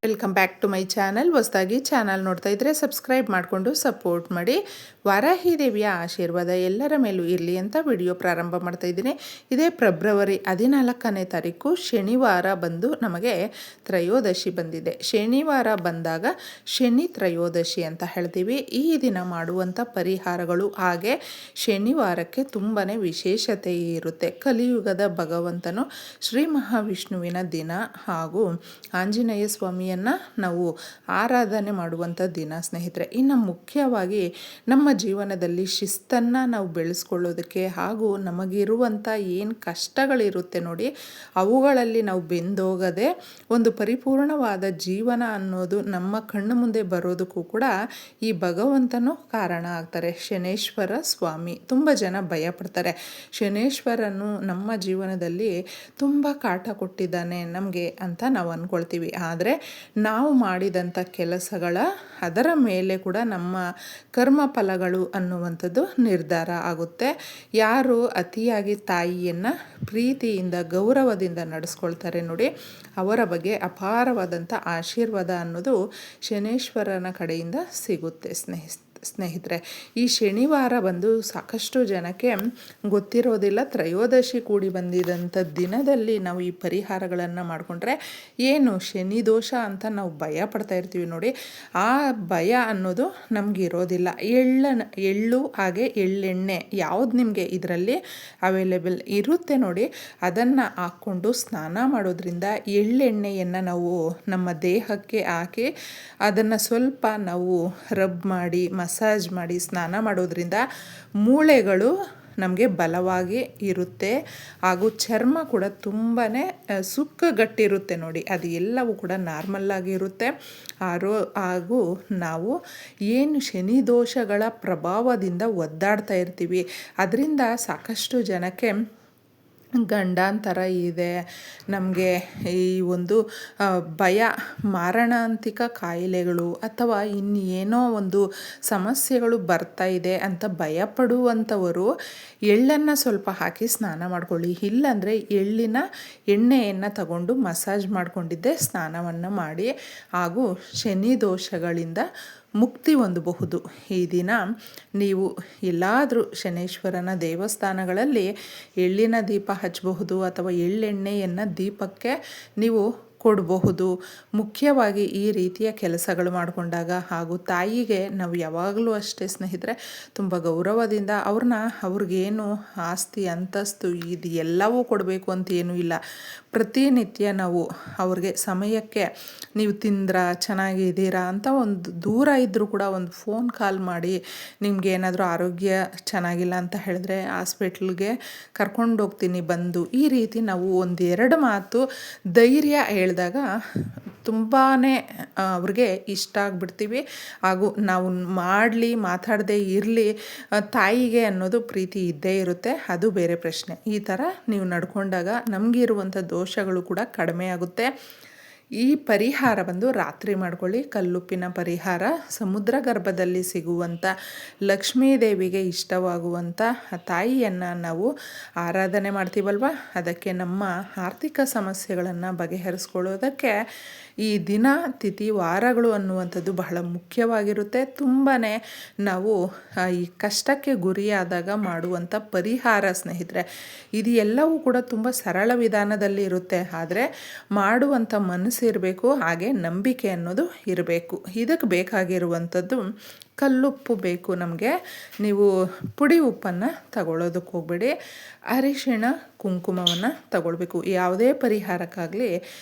Welcome back to my channel. ಹೊಸದಾಗಿ channel ನೋಡ್ತಾ ಇದ್ದರೆ ಸಬ್ಸ್ಕ್ರೈಬ್ ಮಾಡಿಕೊಂಡು ಸಪೋರ್ಟ್ ಮಾಡಿ. ವಾರಾಹಿ ದೇವಿಯ ಆಶೀರ್ವಾದ ಎಲ್ಲರ ಮೇಲೂ ಇರಲಿ ಅಂತ ವಿಡಿಯೋ ಪ್ರಾರಂಭ ಮಾಡ್ತಾ ಇದ್ದೀನಿ. ಇದೇ ಫೆಬ್ರವರಿ 14ನೇ ತಾರೀಕು ಶನಿವಾರ ಬಂದು ನಮಗೆ ತ್ರಯೋದಶಿ ಬಂದಿದೆ. ಶನಿವಾರ ಬಂದಾಗ ಶನಿ ತ್ರಯೋದಶಿ ಅಂತ ಹೇಳ್ತೀವಿ. ಈ ದಿನ ಮಾಡುವಂಥ ಪರಿಹಾರಗಳು ಹಾಗೆ ಶನಿವಾರಕ್ಕೆ ತುಂಬಾ ವಿಶೇಷತೆ ಇರುತ್ತೆ. ಕಲಿಯುಗದ ಭಗವಂತನು ಶ್ರೀ ಮಹಾವಿಷ್ಣುವಿನ ದಿನ ಹಾಗೂ ಆಂಜನೇಯ ಸ್ವಾಮಿಯ ನಾವು ಆರಾಧನೆ ಮಾಡುವಂಥ ದಿನ ಸ್ನೇಹಿತರೆ. ಇನ್ನು ಮುಖ್ಯವಾಗಿ ನಮ್ಮ ಜೀವನದಲ್ಲಿ ಶಿಸ್ತನ್ನು ನಾವು ಬೆಳೆಸ್ಕೊಳ್ಳೋದಕ್ಕೆ ಹಾಗೂ ನಮಗಿರುವಂಥ ಏನು ಕಷ್ಟಗಳಿರುತ್ತೆ ನೋಡಿ, ಅವುಗಳಲ್ಲಿ ನಾವು ಬೆಂದೋಗದೆ ಒಂದು ಪರಿಪೂರ್ಣವಾದ ಜೀವನ ಅನ್ನೋದು ನಮ್ಮ ಕಣ್ಣು ಮುಂದೆ ಬರೋದಕ್ಕೂ ಕೂಡ ಈ ಭಗವಂತನು ಕಾರಣ ಆಗ್ತಾರೆ. ಶನೇಶ್ವರ ಸ್ವಾಮಿ. ತುಂಬ ಜನ ಭಯಪಡ್ತಾರೆ, ಶನೇಶ್ವರನು ನಮ್ಮ ಜೀವನದಲ್ಲಿ ತುಂಬ ಕಾಟ ಕೊಟ್ಟಿದ್ದಾನೆ ನಮಗೆ ಅಂತ ನಾವು ಅಂದ್ಕೊಳ್ತೀವಿ. ಆದರೆ ನಾವು ಮಾಡಿದಂಥ ಕೆಲಸಗಳ ಅದರ ಮೇಲೆ ಕೂಡ ನಮ್ಮ ಕರ್ಮ ಫಲಗಳು ಅನ್ನುವಂಥದ್ದು ನಿರ್ಧಾರ ಆಗುತ್ತೆ. ಯಾರು ಅತಿಯಾಗಿ ತಾಯಿಯನ್ನು ಪ್ರೀತಿಯಿಂದ ಗೌರವದಿಂದ ನಡೆಸ್ಕೊಳ್ತಾರೆ ನೋಡಿ, ಅವರ ಬಗ್ಗೆ ಅಪಾರವಾದಂಥ ಆಶೀರ್ವಾದ ಅನ್ನೋದು ಶನೇಶ್ವರನ ಕಡೆಯಿಂದ ಸಿಗುತ್ತೆ ಸ್ನೇಹಿತರೆ. ಈ ಶನಿವಾರ ಬಂದು ಸಾಕಷ್ಟು ಜನಕ್ಕೆ ಗೊತ್ತಿರೋದಿಲ್ಲ. ತ್ರಯೋದಶಿ ಕೂಡಿ ಬಂದಿದ್ದಂಥ ದಿನದಲ್ಲಿ ನಾವು ಈ ಪರಿಹಾರಗಳನ್ನು ಮಾಡಿಕೊಂಡ್ರೆ ಏನು ಶನಿ ದೋಷ ಅಂತ ನಾವು ಭಯ ಪಡ್ತಾ ಇರ್ತೀವಿ ನೋಡಿ, ಆ ಭಯ ಅನ್ನೋದು ನಮಗಿರೋದಿಲ್ಲ. ಎಳ್ಳು ಹಾಗೆ ಎಳ್ಳೆಣ್ಣೆ ಯಾವುದು ನಿಮಗೆ ಇದರಲ್ಲಿ ಅವೈಲೇಬಲ್ ಇರುತ್ತೆ ನೋಡಿ, ಅದನ್ನು ಹಾಕ್ಕೊಂಡು ಸ್ನಾನ ಮಾಡೋದ್ರಿಂದ ಎಳ್ಳೆಣ್ಣೆಯನ್ನು ನಾವು ನಮ್ಮ ದೇಹಕ್ಕೆ ಹಾಕಿ ಅದನ್ನು ಸ್ವಲ್ಪ ನಾವು ರಬ್ ಮಾಡಿ ಮಸಾಜ್ ಮಾಡಿ ಸ್ನಾನ ಮಾಡೋದ್ರಿಂದ ಮೂಳೆಗಳು ನಮಗೆ ಬಲವಾಗಿ ಇರುತ್ತೆ ಹಾಗೂ ಚರ್ಮ ಕೂಡ ತುಂಬಾ ಸುಕ್ಕಗಟ್ಟಿರುತ್ತೆ ನೋಡಿ. ಅದು ಎಲ್ಲವೂ ಕೂಡ ನಾರ್ಮಲ್ಲಾಗಿ ಇರುತ್ತೆ. ಹಾಗೂ ನಾವು ಏನು ಶನಿ ದೋಷಗಳ ಪ್ರಭಾವದಿಂದ ಒದ್ದಾಡ್ತಾ ಇರ್ತೀವಿ, ಅದರಿಂದ ಸಾಕಷ್ಟು ಜನಕ್ಕೆ ಗಂಡಾಂತರ ಇದೆ, ನಮಗೆ ಈ ಒಂದು ಭಯ, ಮಾರಣಾಂತಿಕ ಕಾಯಿಲೆಗಳು ಅಥವಾ ಇನ್ನೇನೋ ಒಂದು ಸಮಸ್ಯೆಗಳು ಬರ್ತಾ ಇದೆ ಅಂತ ಭಯಪಡುವಂಥವರು ಎಳ್ಳನ್ನು ಸ್ವಲ್ಪ ಹಾಕಿ ಸ್ನಾನ ಮಾಡ್ಕೊಳ್ಳಿ. ಇಲ್ಲಾಂದರೆ ಎಳ್ಳಿನ ಎಣ್ಣೆಯನ್ನು ತಗೊಂಡು ಮಸಾಜ್ ಮಾಡಿಕೊಂಡಿದ್ದೆ ಸ್ನಾನವನ್ನು ಮಾಡಿ ಹಾಗೂ ಶನಿ ದೋಷಗಳಿಂದ ಮುಕ್ತಿ ಹೊಂದಬಹುದು. ಈ ದಿನ ನೀವು ಎಲ್ಲಾದರೂ ಶನೇಶ್ವರನ ದೇವಸ್ಥಾನಗಳಲ್ಲಿ ಎಳ್ಳಿನ ದೀಪ ಹಚ್ಚಬಹುದು ಅಥವಾ ಎಳ್ಳೆಣ್ಣೆಯನ್ನು ದೀಪಕ್ಕೆ ನೀವು ಕೊಡಬಹುದು. ಮುಖ್ಯವಾಗಿ ಈ ರೀತಿಯ ಕೆಲಸಗಳು ಮಾಡಿಕೊಂಡಾಗ ಹಾಗೂ ತಾಯಿಗೆ ನಾವು ಯಾವಾಗಲೂ ಅಷ್ಟೇ ಸ್ನೇಹಿತರೆ ತುಂಬ ಗೌರವದಿಂದ ಅವ್ರಿಗೇನು ಆಸ್ತಿ ಅಂತಸ್ತು ಇದು ಎಲ್ಲವೂ ಕೊಡಬೇಕು ಅಂತ ಏನೂ ಇಲ್ಲ. ಪ್ರತಿನಿತ್ಯ ನಾವು ಅವ್ರಿಗೆ ಸಮಯಕ್ಕೆ ನೀವು ತಿಂದ್ರಾ, ಚೆನ್ನಾಗಿದ್ದೀರಾ ಅಂತ ಒಂದು ದೂರ ಇದ್ದರೂ ಕೂಡ ಒಂದು ಫೋನ್ ಕಾಲ್ ಮಾಡಿ, ನಿಮ್ಗೆ ಏನಾದರೂ ಆರೋಗ್ಯ ಚೆನ್ನಾಗಿಲ್ಲ ಅಂತ ಹೇಳಿದ್ರೆ ಹಾಸ್ಪಿಟ್ಲ್ಗೆ ಕರ್ಕೊಂಡು ಹೋಗ್ತೀನಿ ಬಂದು, ಈ ರೀತಿ ನಾವು ಒಂದೆರಡು ಮಾತು ಧೈರ್ಯ ಹೇಳಿದಾಗ ತುಂಬಾ ಅವ್ರಿಗೆ ಇಷ್ಟ ಆಗಿಬಿಡ್ತೀವಿ. ಹಾಗೂ ನಾವು ಮಾತಾಡದೇ ಇರಲಿ, ತಾಯಿಗೆ ಅನ್ನೋದು ಪ್ರೀತಿ ಇದ್ದೇ ಇರುತ್ತೆ, ಅದು ಬೇರೆ ಪ್ರಶ್ನೆ. ಈ ಥರ ನೀವು ನಡ್ಕೊಂಡಾಗ ನಮಗಿರುವಂಥ ದೋಷಗಳು ಕೂಡ ಕಡಿಮೆ ಆಗುತ್ತೆ. ಈ ಪರಿಹಾರ ಬಂದು ರಾತ್ರಿ ಮಾಡ್ಕೊಳ್ಳಿ. ಕಲ್ಲುಪ್ಪಿನ ಪರಿಹಾರ. ಸಮುದ್ರ ಗರ್ಭದಲ್ಲಿ ಸಿಗುವಂಥ ಲಕ್ಷ್ಮೀದೇವಿಗೆ ಇಷ್ಟವಾಗುವಂಥ ತಾಯಿಯನ್ನು ನಾವು ಆರಾಧನೆ ಮಾಡ್ತೀವಲ್ವ, ಅದಕ್ಕೆ ನಮ್ಮ ಆರ್ಥಿಕ ಸಮಸ್ಯೆಗಳನ್ನು ಬಗೆಹರಿಸ್ಕೊಳ್ಳೋದಕ್ಕೆ ಈ ದಿನ ತಿಥಿ ವಾರಗಳು ಅನ್ನುವಂಥದ್ದು ಬಹಳ ಮುಖ್ಯವಾಗಿರುತ್ತೆ. ತುಂಬಾ ನಾವು ಈ ಕಷ್ಟಕ್ಕೆ ಗುರಿಯಾದಾಗ ಮಾಡುವಂಥ ಪರಿಹಾರ ಸ್ನೇಹಿತರೆ. ಇದು ಎಲ್ಲವೂ ಕೂಡ ತುಂಬ ಸರಳ ವಿಧಾನದಲ್ಲಿ ಇರುತ್ತೆ, ಆದರೆ ಮಾಡುವಂಥ ಮನಸ್ಸು ಇರಬೇಕು, ಹಾಗೆ ನಂಬಿಕೆ ಅನ್ನೋದು ಇರಬೇಕು. ಇದಕ್ಕೆ ಬೇಕಾಗಿರುವಂಥದ್ದು ಕಲ್ಲುಪ್ಪು ಬೇಕು ನಮಗೆ. ನೀವು ಪುಡಿ ಉಪ್ಪನ್ನು ತಗೊಳ್ಳೋದಕ್ಕೆ ಹೋಗಬೇಡಿ, ಅರಿಶಿಣ ಕುಂಕುಮವನ್ನು ತಗೊಳ್ಬೇಕು. ಯಾವುದೇ ಪರಿಹಾರಕ್ಕಾಗಲಿ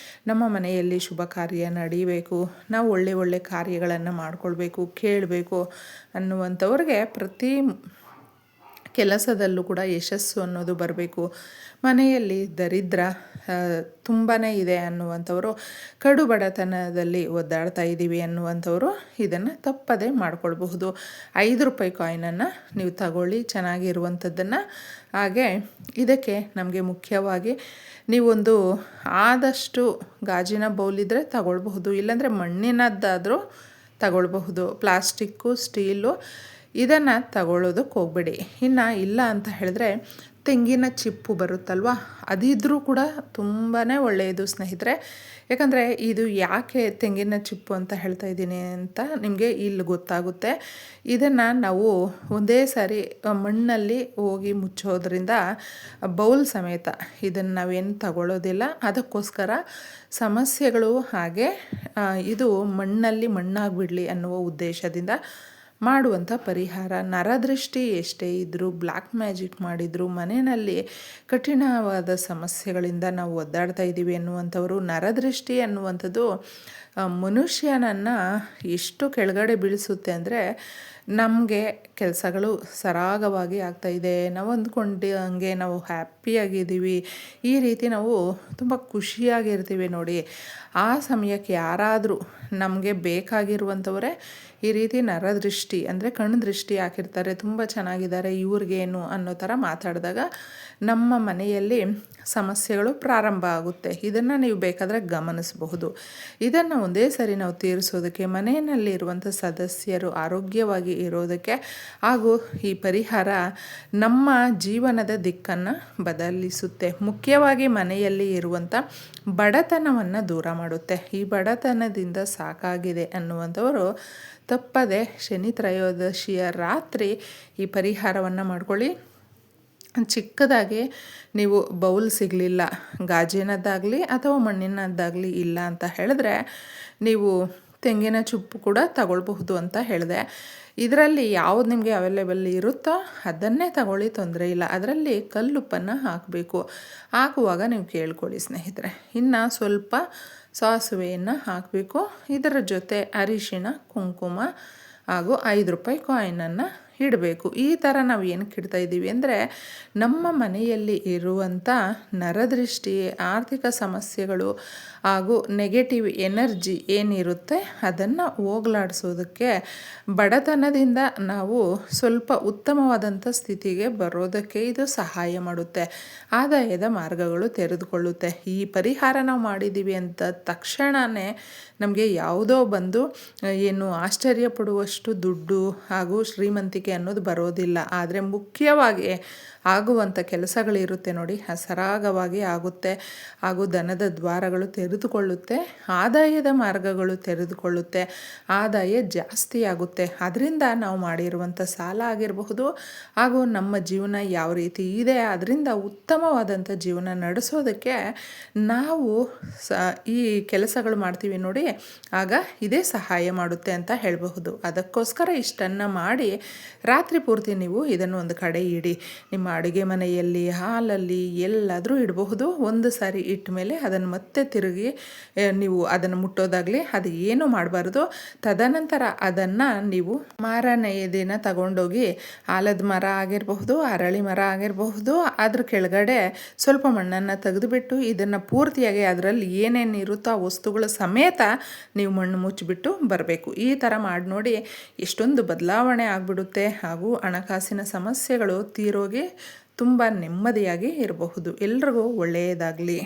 ನಮ್ಮ ಮನೆಯಲ್ಲಿ ಶುಭ ಕಾರ್ಯ ನಡೀಬೇಕು, ನಾವು ಒಳ್ಳೆ ಕಾರ್ಯಗಳನ್ನು ಮಾಡ್ಕೊಳ್ಬೇಕು, ಕೇಳಬೇಕು ಅನ್ನುವಂಥವ್ರಿಗೆ ಪ್ರತಿ ಕೆಲಸದಲ್ಲೂ ಕೂಡ ಯಶಸ್ಸು ಅನ್ನೋದು ಬರಬೇಕು. ಮನೆಯಲ್ಲಿ ದರಿದ್ರ ತುಂಬಾ ಇದೆ ಅನ್ನುವಂಥವರು, ಕಡು ಬಡತನದಲ್ಲಿ ಒದ್ದಾಡ್ತಾ ಇದ್ದೀವಿ ಅನ್ನುವಂಥವರು ಇದನ್ನು ತಪ್ಪದೇ ಮಾಡ್ಕೊಳ್ಬಹುದು. 5 ರೂಪಾಯಿ ಕಾಯಿನನ್ನು ನೀವು ತಗೊಳ್ಳಿ, ಚೆನ್ನಾಗಿರುವಂಥದ್ದನ್ನು. ಹಾಗೆ ಇದಕ್ಕೆ ನಮಗೆ ಮುಖ್ಯವಾಗಿ ನೀವೊಂದು ಆದಷ್ಟು ಗಾಜಿನ ಬೌಲಿದ್ರೆ ತಗೊಳ್ಬಹುದು, ಇಲ್ಲಾಂದರೆ ಮಣ್ಣಿನದ್ದಾದರೂ ತಗೊಳ್ಬಹುದು. ಪ್ಲಾಸ್ಟಿಕ್ಕು, ಸ್ಟೀಲು ಇದನ್ನು ತಗೊಳ್ಳೋದಕ್ಕೆ ಹೋಗಬೇಡಿ. ಇನ್ನು ಇಲ್ಲ ಅಂತ ಹೇಳಿದ್ರೆ ತೆಂಗಿನ ಚಿಪ್ಪು ಬರುತ್ತಲ್ವ, ಅದಿದ್ರೂ ಕೂಡ ತುಂಬಾ ಒಳ್ಳೆಯದು ಸ್ನೇಹಿತರೆ. ಯಾಕಂದರೆ ಇದು ಯಾಕೆ ತೆಂಗಿನ ಚಿಪ್ಪು ಅಂತ ಹೇಳ್ತಾ ಇದ್ದೀನಿ ಅಂತ ನಿಮಗೆ ಇಲ್ಲಿ ಗೊತ್ತಾಗುತ್ತೆ. ಇದನ್ನು ನಾವು ಒಂದೇ ಸಾರಿ ಮಣ್ಣಲ್ಲಿ ಹೋಗಿ ಮುಚ್ಚೋದ್ರಿಂದ ಬೌಲ್ ಸಮೇತ ಇದನ್ನು ನಾವೇನು ತಗೊಳ್ಳೋದಿಲ್ಲ. ಅದಕ್ಕೋಸ್ಕರ ಸಮಸ್ಯೆಗಳು ಹಾಗೆ ಇದು ಮಣ್ಣಲ್ಲಿ ಮಣ್ಣಾಗಿಬಿಡಲಿ ಅನ್ನುವ ಉದ್ದೇಶದಿಂದ ಮಾಡುವಂಥ ಪರಿಹಾರ. ನರದೃಷ್ಟಿ ಎಷ್ಟೇ ಇದ್ದರೂ, ಬ್ಲ್ಯಾಕ್ ಮ್ಯಾಜಿಕ್ ಮಾಡಿದರೂ, ಮನೆಯಲ್ಲಿ ಕಠಿಣವಾದ ಸಮಸ್ಯೆಗಳಿಂದ ನಾವು ಒದ್ದಾಡ್ತಾ ಇದ್ದೀವಿ ಅನ್ನುವಂಥವರು, ನರದೃಷ್ಟಿ ಅನ್ನುವಂಥದ್ದು ಮನುಷ್ಯನನ್ನು ಎಷ್ಟು ಕೆಳಗಡೆ ಬೀಳಿಸುತ್ತೆ ಅಂದರೆ, ನಮಗೆ ಕೆಲಸಗಳು ಸರಾಗವಾಗಿ ಆಗ್ತಾಯಿದೆ, ನಾವು ಅಂದ್ಕೊಂಡಂಗೆ ನಾವು ಹ್ಯಾಪಿಯಾಗಿದ್ದೀವಿ, ಈ ರೀತಿ ನಾವು ತುಂಬ ಖುಷಿಯಾಗಿರ್ತೀವಿ ನೋಡಿ. ಆ ಸಮಯಕ್ಕೆ ಯಾರಾದರೂ ನಮಗೆ ಬೇಕಾಗಿರುವಂಥವರೇ ಈ ರೀತಿ ನರದೃಷ್ಟಿ ಅಂದರೆ ಕಣ್ಣು ದೃಷ್ಟಿ ಹಾಕಿರ್ತಾರೆ, ತುಂಬ ಚೆನ್ನಾಗಿದ್ದಾರೆ ಇವ್ರಿಗೇನು ಅನ್ನೋ ಥರ ಮಾತಾಡಿದಾಗ ನಮ್ಮ ಮನೆಯಲ್ಲಿ ಸಮಸ್ಯೆಗಳು ಪ್ರಾರಂಭ ಆಗುತ್ತೆ. ಇದನ್ನು ನೀವು ಬೇಕಾದರೆ ಗಮನಿಸಬಹುದು. ಇದನ್ನು ಒಂದೇ ಸರಿ ನಾವು ತೀರಿಸೋದಕ್ಕೆ, ಮನೆಯಲ್ಲಿರುವಂಥ ಸದಸ್ಯರು ಆರೋಗ್ಯವಾಗಿ ಇರೋದಕ್ಕೆ ಹಾಗೂ ಈ ಪರಿಹಾರ ನಮ್ಮ ಜೀವನದ ದಿಕ್ಕನ್ನು ಬದಲಿಸುತ್ತೆ. ಮುಖ್ಯವಾಗಿ ಮನೆಯಲ್ಲಿ ಇರುವಂಥ ಬಡತನವನ್ನು ದೂರ ಮಾಡುತ್ತೆ. ಈ ಬಡತನದಿಂದ ಸಾಕಾಗಿದೆ ಅನ್ನುವಂಥವರು ತಪ್ಪದೆ ಶನಿ ತ್ರಯೋದಶಿಯ ರಾತ್ರಿ ಈ ಪರಿಹಾರವನ್ನು ಮಾಡ್ಕೊಳ್ಳಿ. ಚಿಕ್ಕದಾಗಿ ನೀವು ಬೌಲ್ ಸಿಗಲಿಲ್ಲ, ಗಾಜಿನದ್ದಾಗಲಿ ಅಥವಾ ಮಣ್ಣಿನದ್ದಾಗಲಿ ಇಲ್ಲ ಅಂತ ಹೇಳಿದ್ರೆ ನೀವು ತೆಂಗಿನ ಚಿಪ್ಪು ಕೂಡ ತಗೊಳ್ಬಹುದು ಅಂತ ಹೇಳಿದೆ. ಇದರಲ್ಲಿ ಯಾವುದು ನಿಮಗೆ ಅವೈಲೇಬಲ್ ಇರುತ್ತೋ ಅದನ್ನೇ ತಗೊಳ್ಳಿ, ತೊಂದರೆ ಇಲ್ಲ. ಅದರಲ್ಲಿ ಕಲ್ಲುಪ್ಪನ್ನು ಹಾಕಬೇಕು. ಹಾಕುವಾಗ ನೀವು ಕೇಳ್ಕೊಳ್ಳಿ ಸ್ನೇಹಿತರೆ. ಇನ್ನು ಸ್ವಲ್ಪ ಸಾಸಿವೆಯನ್ನು ಹಾಕಬೇಕು. ಇದರ ಜೊತೆ ಅರಿಶಿಣ, ಕುಂಕುಮ ಹಾಗೂ 5 ರೂಪಾಯಿ ಕಾಯಿನನ್ನು ಇಡಬೇಕು. ಈ ಥರ ನಾವು ಏನಕ್ಕೆ ಇಡ್ತಾ ಇದ್ದೀವಿ ಅಂದರೆ, ನಮ್ಮ ಮನೆಯಲ್ಲಿ ಇರುವಂಥ ನರದೃಷ್ಟಿ, ಆರ್ಥಿಕ ಸಮಸ್ಯೆಗಳು ಹಾಗೂ ನೆಗೆಟಿವ್ ಎನರ್ಜಿ ಏನಿರುತ್ತೆ ಅದನ್ನು ಹೋಗಲಾಡಿಸೋದಕ್ಕೆ, ಬಡತನದಿಂದ ನಾವು ಸ್ವಲ್ಪ ಉತ್ತಮವಾದಂಥ ಸ್ಥಿತಿಗೆ ಬರೋದಕ್ಕೆ ಇದು ಸಹಾಯ ಮಾಡುತ್ತೆ. ಆದಾಯದ ಮಾರ್ಗಗಳು ತೆರೆದುಕೊಳ್ಳುತ್ತೆ. ಈ ಪರಿಹಾರ ನಾವು ಮಾಡಿದ್ದೀವಿ ಅಂತ ತಕ್ಷಣವೇ ನಮಗೆ ಯಾವುದೋ ಬಂದು ಏನು ಆಶ್ಚರ್ಯ ಪಡುವಷ್ಟು ದುಡ್ಡು ಹಾಗೂ ಶ್ರೀಮಂತಿಕೆ ಅನ್ನೋದು ಬರೋದಿಲ್ಲ. ಆದರೆ ಮುಖ್ಯವಾಗಿ ಆಗುವಂಥ ಕೆಲಸಗಳಿರುತ್ತೆ ನೋಡಿ, ಸರಾಗವಾಗಿ ಆಗುತ್ತೆ ಹಾಗೂ ಧನದ ದ್ವಾರಗಳು ತೆರೆದುಕೊಳ್ಳುತ್ತೆ, ಆದಾಯದ ಮಾರ್ಗಗಳು ತೆರೆದುಕೊಳ್ಳುತ್ತೆ, ಆದಾಯ ಜಾಸ್ತಿ ಆಗುತ್ತೆ. ಅದರಿಂದ ನಾವು ಮಾಡಿರುವಂಥ ಸಾಲ ಆಗಿರಬಹುದು ಹಾಗೂ ನಮ್ಮ ಜೀವನ ಯಾವ ರೀತಿ ಇದೆ ಅದರಿಂದ ಉತ್ತಮವಾದಂಥ ಜೀವನ ನಡೆಸೋದಕ್ಕೆ ನಾವು ಈ ಕೆಲಸಗಳು ಮಾಡ್ತೀವಿ ನೋಡಿ, ಆಗ ಇದೇ ಸಹಾಯ ಮಾಡುತ್ತೆ ಅಂತ ಹೇಳಬಹುದು. ಅದಕ್ಕೋಸ್ಕರ ಇಷ್ಟನ್ನು ಮಾಡಿ ರಾತ್ರಿ ಪೂರ್ತಿ ನೀವು ಇದನ್ನು ಒಂದು ಕಡೆ ಇಡಿ. ನಿಮ್ಮ ಅಡುಗೆ ಮನೆಯಲ್ಲಿ, ಹಾಲಲ್ಲಿ ಎಲ್ಲಾದರೂ ಇಡಬಹುದು. ಒಂದು ಸಾರಿ ಇಟ್ಟ ಮೇಲೆ ಅದನ್ನು ಮತ್ತೆ ತಿರುಗಿ ನೀವು ಅದನ್ನು ಮುಟ್ಟೋದಾಗಲಿ ಅದು ಏನೂ ಮಾಡಬಾರ್ದು. ತದನಂತರ ಅದನ್ನು ನೀವು ಮಾರನೆಯ ದಿನ ತಗೊಂಡೋಗಿ ಆಲದ ಮರ ಆಗಿರಬಹುದು, ಅರಳಿ ಮರ ಆಗಿರಬಹುದು, ಅದ್ರ ಕೆಳಗಡೆ ಸ್ವಲ್ಪ ಮಣ್ಣನ್ನು ತೆಗೆದುಬಿಟ್ಟು ಇದನ್ನು ಪೂರ್ತಿಯಾಗಿ ಅದರಲ್ಲಿ ಏನೇನು ಇರುತ್ತೋ ಆ ವಸ್ತುಗಳ ಸಮೇತ ನೀವು ಮಣ್ಣು ಮುಚ್ಚಿಬಿಟ್ಟು ಬರಬೇಕು. ಈ ಥರ ಮಾಡಿ ನೋಡಿ, ಎಷ್ಟೊಂದು ಬದಲಾವಣೆ ಆಗಿಬಿಡುತ್ತೆ ಹಾಗೂ ಹಣಕಾಸಿನ ಸಮಸ್ಯೆಗಳು ತೀರೋಗಿ ತುಂಬ ನೆಮ್ಮದಿಯಾಗಿ ಇರಬಹುದು. ಎಲ್ರಿಗೂ ಒಳ್ಳೆಯದಾಗಲಿ.